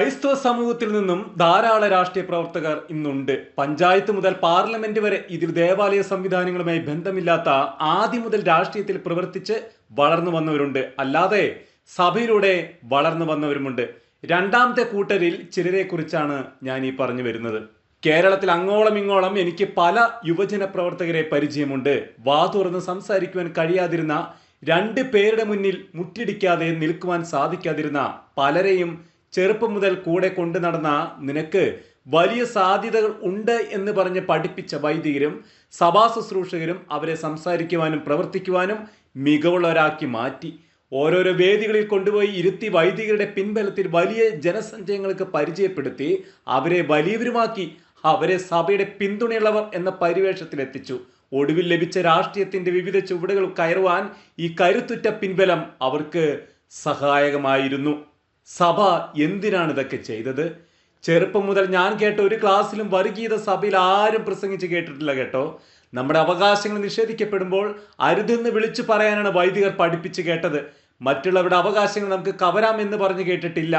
ക്രൈസ്തവ സമൂഹത്തിൽ നിന്നും ധാരാളം രാഷ്ട്രീയ പ്രവർത്തകർ ഇന്നുണ്ട്. പഞ്ചായത്ത് മുതൽ പാർലമെന്റ് വരെ ഇതിൽ ദേവാലയ സംവിധാനങ്ങളുമായി ബന്ധമില്ലാത്ത ആദ്യം മുതൽ രാഷ്ട്രീയത്തിൽ പ്രവർത്തിച്ച് വളർന്നു വന്നവരുണ്ട്. അല്ലാതെ സഭയിലൂടെ വളർന്നു വന്നവരുമുണ്ട്. രണ്ടാമത്തെ കൂട്ടരിൽ ചിലരെ കുറിച്ചാണ് ഞാൻ ഈ പറഞ്ഞു വരുന്നത്. കേരളത്തിൽ അങ്ങോളം ഇങ്ങോളം എനിക്ക് പല യുവജന പ്രവർത്തകരെ പരിചയമുണ്ട്. വാ തുറന്ന് സംസാരിക്കുവാൻ കഴിയാതിരുന്ന, രണ്ട് പേരുടെ മുന്നിൽ മുട്ടിടിക്കാതെ നിൽക്കുവാൻ സാധിക്കാതിരുന്ന പലരെയും ചെറുപ്പം മുതൽ കൂടെ കൊണ്ടു നടന്ന നിനക്ക് വലിയ സാധ്യതകൾ ഉണ്ട് എന്ന് പറഞ്ഞ് പഠിപ്പിച്ച വൈദികരും സഭാ ശുശ്രൂഷകരും അവരെ സംസാരിക്കുവാനും പ്രവർത്തിക്കുവാനും മികവുള്ളവരാക്കി മാറ്റി. ഓരോരോ വേദികളിൽ കൊണ്ടുപോയി ഇരുത്തി വൈദികരുടെ പിൻബലത്തിൽ വലിയ ജനസഞ്ചയങ്ങൾക്ക് പരിചയപ്പെടുത്തി അവരെ വലിയവരുമാക്കി, അവരെ സഭയുടെ പിന്തുണയുള്ളവർ എന്ന പരിവേഷത്തിലെത്തിച്ചു. ഒടുവിൽ ലഭിച്ച രാഷ്ട്രീയത്തിന്റെ വിവിധ ചുവടുകൾ കയറുവാൻ ഈ കരുത്തുറ്റ പിൻബലം അവർക്ക് സഹായകമായിരുന്നു. സഭ എന്തിനാണ് ഇതൊക്കെ ചെയ്തത്? ചെറുപ്പം മുതൽ ഞാൻ കേട്ട ഒരു ക്ലാസ്സിലും വർഗീയത സഭയിൽ ആരും പ്രസംഗിച്ച് കേട്ടിട്ടില്ല കേട്ടോ. നമ്മുടെ അവകാശങ്ങൾ നിഷേധിക്കപ്പെടുമ്പോൾ അരുതെന്ന് വിളിച്ചു പറയാനാണ് വൈദികർ പഠിപ്പിച്ച് കേട്ടത്. മറ്റുള്ളവരുടെ അവകാശങ്ങൾ നമുക്ക് കവരാം എന്ന് പറഞ്ഞു കേട്ടിട്ടില്ല.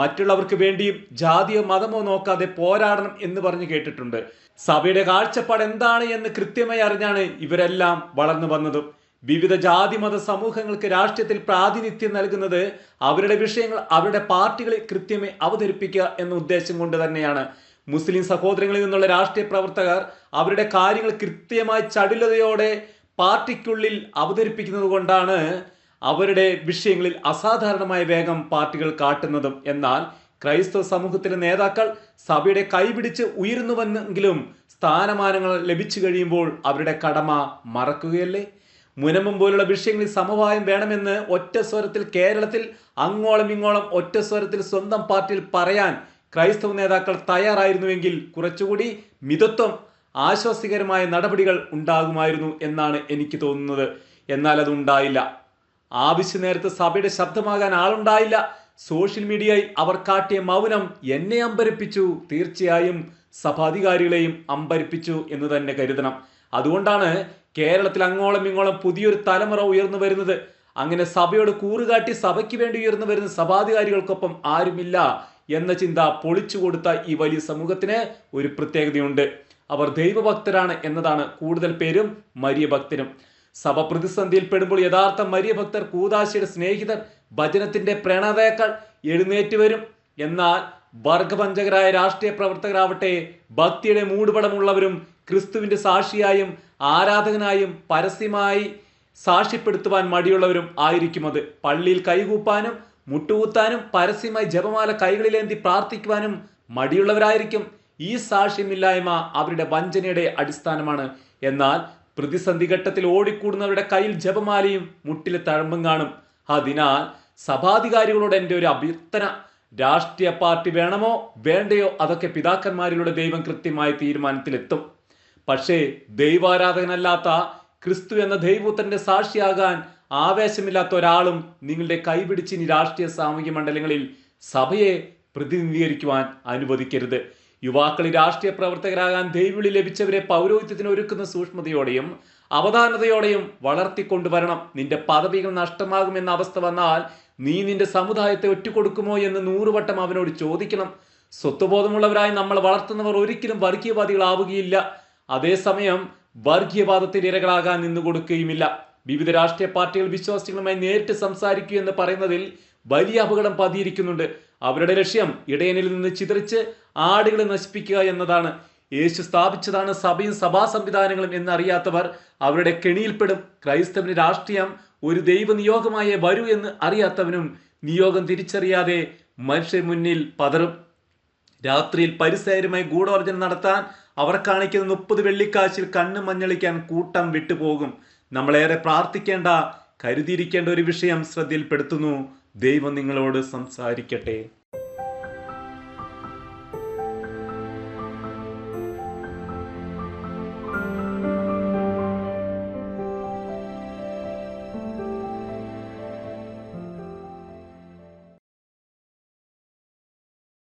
മറ്റുള്ളവർക്ക് വേണ്ടിയും ജാതിയോ മതമോ നോക്കാതെ പോരാടണം എന്ന് പറഞ്ഞു കേട്ടിട്ടുണ്ട്. സഭയുടെ കാഴ്ചപ്പാട് എന്താണ് എന്ന് കൃത്യമായി അറിഞ്ഞാണ് ഇവരെല്ലാം വളർന്നു വന്നതും. വിവിധ ജാതി മത സമൂഹങ്ങൾക്ക് രാഷ്ട്രീയത്തിൽ പ്രാതിനിധ്യം നൽകുന്നത് അവരുടെ വിഷയങ്ങൾ അവരുടെ പാർട്ടികളിൽ കൃത്യമായി അവതരിപ്പിക്കുക എന്ന ഉദ്ദേശം കൊണ്ട് തന്നെയാണ്. മുസ്ലിം സഹോദരങ്ങളിൽ നിന്നുള്ള രാഷ്ട്രീയ പ്രവർത്തകർ അവരുടെ കാര്യങ്ങൾ കൃത്യമായി ചടുലതയോടെ പാർട്ടിക്കുള്ളിൽ അവതരിപ്പിക്കുന്നത് കൊണ്ടാണ് അവരുടെ വിഷയങ്ങളിൽ അസാധാരണമായ വേഗം പാർട്ടികൾ കാട്ടുന്നതും. എന്നാൽ ക്രൈസ്തവ സമൂഹത്തിലെ നേതാക്കൾ സഭയുടെ കൈപിടിച്ച് ഉയരുന്നുവെന്നെങ്കിലും സ്ഥാനമാനങ്ങൾ ലഭിച്ചു കഴിയുമ്പോൾ അവരുടെ കടമ മറക്കുകയല്ലേ? മുനമ്പം പോലുള്ള വിഷയങ്ങളിൽ സമവായം വേണമെന്ന് ഒറ്റ സ്വരത്തിൽ കേരളത്തിൽ അങ്ങോളം ഇങ്ങോളം ഒറ്റ സ്വരത്തിൽ സ്വന്തം പാർട്ടിയിൽ പറയാൻ ക്രൈസ്തവ നേതാക്കൾ തയ്യാറായിരുന്നുവെങ്കിൽ കുറച്ചുകൂടി മിതത്വം, ആശ്വാസകരമായ നടപടികൾ ഉണ്ടാകുമായിരുന്നു എന്നാണ് എനിക്ക് തോന്നുന്നത്. എന്നാൽ അതുണ്ടായില്ല. ആവശ്യ നേരത്ത് സഭയുടെ ശബ്ദമാകാൻ ആളുണ്ടായില്ല. സോഷ്യൽ മീഡിയയിൽ അവർ കാട്ടിയ മൗനം എന്നെ അമ്പരപ്പിച്ചു. തീർച്ചയായും സഭാധികാരികളെയും അമ്പരപ്പിച്ചു എന്ന് തന്നെ കരുതണം. അതുകൊണ്ടാണ് കേരളത്തിൽ അങ്ങോളം ഇങ്ങോളം പുതിയൊരു തലമുറ ഉയർന്നു വരുന്നത്. അങ്ങനെ സഭയോട് കൂറുകാട്ടി സഭയ്ക്ക് വേണ്ടി ഉയർന്നു വരുന്ന സഭാധികാരികൾക്കൊപ്പം ആരുമില്ല എന്ന ചിന്ത പൊളിച്ചു കൊടുത്ത ഈ വലിയ സമൂഹത്തിന് ഒരു പ്രത്യേകതയുണ്ട്. അവർ ദൈവഭക്തരാണ് എന്നതാണ്. കൂടുതൽ പേരും മരിയ ഭക്തരും. സഭ പ്രതിസന്ധിയിൽ പെടുമ്പോൾ യഥാർത്ഥ മരിയ ഭക്തർ, കൂദാശയുടെ സ്നേഹിതർ, ഭജനത്തിന്റെ പ്രണേതാക്കൾ എഴുന്നേറ്റ് വരും. എന്നാൽ വർഗപഞ്ചകരായ രാഷ്ട്രീയ പ്രവർത്തകരാവട്ടെ ഭക്തിയുടെ മൂടുപടമുള്ളവരും ക്രിസ്തുവിന്റെ സാക്ഷിയായും ആരാധകനായും പരസ്യമായി സാക്ഷ്യപ്പെടുത്തുവാൻ മടിയുള്ളവരും ആയിരിക്കും. അത് പള്ളിയിൽ കൈകൂപ്പാനും മുട്ടുകുത്താനും പരസ്യമായി ജപമാല കൈകളിലേന്തി പ്രാർത്ഥിക്കുവാനും മടിയുള്ളവരായിരിക്കും. ഈ സാക്ഷ്യമില്ലായ്മ അവരുടെ വഞ്ചനയുടെ അടിസ്ഥാനമാണ്. എന്നാൽ പ്രതിസന്ധി ഘട്ടത്തിൽ ഓടിക്കൂടുന്നവരുടെ കയ്യിൽ ജപമാലയും മുട്ടിലെ തഴമ്പും കാണും. അതിനാൽ സഭാധികാരികളോട് എൻ്റെ ഒരു അഭ്യർത്ഥന, രാഷ്ട്രീയ പാർട്ടി വേണമോ വേണ്ടയോ അതൊക്കെ പിതാക്കന്മാരിലൂടെ ദൈവം കൃത്യമായ തീരുമാനത്തിലെത്തും. പക്ഷേ ദൈവാരാധകനല്ലാത്ത ക്രിസ്തു എന്ന ദൈവപുത്രന്റെ സാക്ഷിയാകാൻ ആവേശമില്ലാത്ത ഒരാളും നിങ്ങളുടെ കൈപിടിച്ച് ഇനി രാഷ്ട്രീയ സാമൂഹ്യ മണ്ഡലങ്ങളിൽ സഭയെ പ്രതിനിധീകരിക്കുവാൻ അനുവദിക്കരുത്. യുവാക്കളിൽ രാഷ്ട്രീയ പ്രവർത്തകരാകാൻ ദൈവവിളി ലഭിച്ചവരെ പൗരോഹിത്യത്തിന് ഒരുക്കുന്ന സൂക്ഷ്മതയോടെയും അവധാനതയോടെയും വളർത്തിക്കൊണ്ടുവരണം. നിന്റെ പദവികൾ നഷ്ടമാകുമെന്ന അവസ്ഥ വന്നാൽ നീ നിന്റെ സമുദായത്തെ ഒറ്റുകൊടുക്കുമോ എന്ന് 100 വട്ടം അവനോട് ചോദിക്കണം. സ്വത്വബോധമുള്ളവരായി നമ്മൾ വളർത്തുന്നവർ ഒരിക്കലും വർഗീയവാദികളാവുകയില്ല. അതേസമയം വർഗീയവാദത്തിന്റെ ഇരകളാകാൻ നിന്നുകൊടുക്കുകയുമില്ല. വിവിധ രാഷ്ട്രീയ പാർട്ടികൾ വിശ്വാസികളുമായി നേരിട്ട് സംസാരിക്കൂ എന്ന് പറയുന്നതിൽ വലിയ അപകടം പതിയിരിക്കുന്നുണ്ട്. അവരുടെ ലക്ഷ്യം ഇടയനിൽ നിന്ന് ചിതറിച്ച് ആടുകളെ നശിപ്പിക്കുക എന്നതാണ്. യേശു സ്ഥാപിച്ചതാണ് സഭയും സഭാ സംവിധാനങ്ങളും എന്നറിയാത്തവർ അവരുടെ കെണിയിൽപ്പെടും. ക്രൈസ്തവന് രാഷ്ട്രീയം ഒരു ദൈവനിയോഗമായ വരൂ എന്ന് അറിയാത്തവനും നിയോഗം തിരിച്ചറിയാതെ മനുഷ്യർ മുന്നിൽ പതറും. രാത്രിയിൽ പരിസരമായി ഗൂഢാലോചന നടത്താൻ അവർ കാണിക്കുന്ന 30 വെള്ളിക്കാശിൽ കണ്ണ് മഞ്ഞളിക്കാൻ കൂട്ടം വിട്ടുപോകും. നമ്മളേറെ പ്രാർത്ഥിക്കേണ്ട, കരുതിയിരിക്കേണ്ട ഒരു വിഷയം ശ്രദ്ധയിൽപ്പെടുത്തുന്നു. ദൈവം നിങ്ങളോട് സംസാരിക്കട്ടെ.